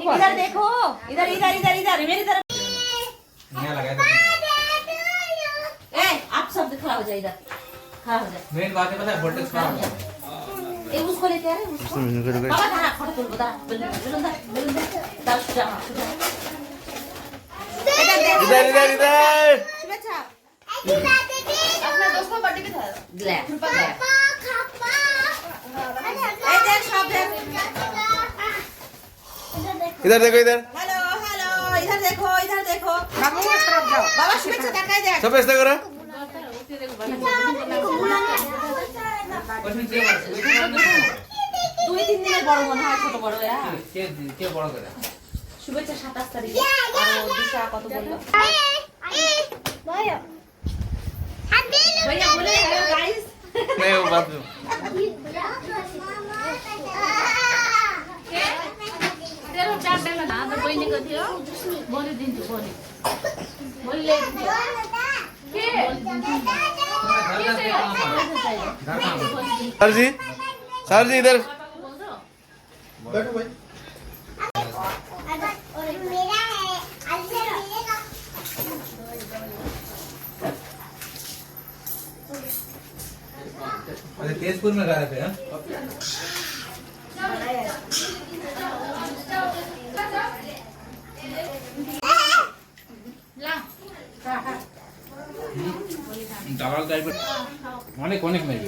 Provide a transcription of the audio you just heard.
इधर देखो, इधर इधर इधर इधर मेरी तरफ। ए आप सब खड़ा हो जाए, इधर खड़ा हो जाए। मेन बात है पता है, वोल्टेज खराब है। ए उसको लेके आ रहे उसको। बाबा कहां फोटो तुल बता। बेलून दे दाल जा। इधर इधर इधर शुभेच्छा। अपना दोस्त का बर्थडे पे था। ले ए देख सब देख। इधर देखो इधर हेलो हेलो इधर देखो बाबू तरफ जाओ। बाबा शुभेच्छा ताकाय दे। सब ऐसा करो দুই তিন দিনের বড় মনে হয়, ছোট বড় এরা। কে বড় করে? শুভেচ্ছা 27 তারিখে। আর দিশা কত বললো? भैया बोले हेलो गाइस। नहीं वो बात नहीं तेरो चार डेला ना तो कोई नहीं कथियो बोली दिन तू बोली बोले के सर जी इधर बैठो भाई। अरे तेजपुर में गा रहे थे हैं? दाल टाइप অনেক অনেক মেয়ে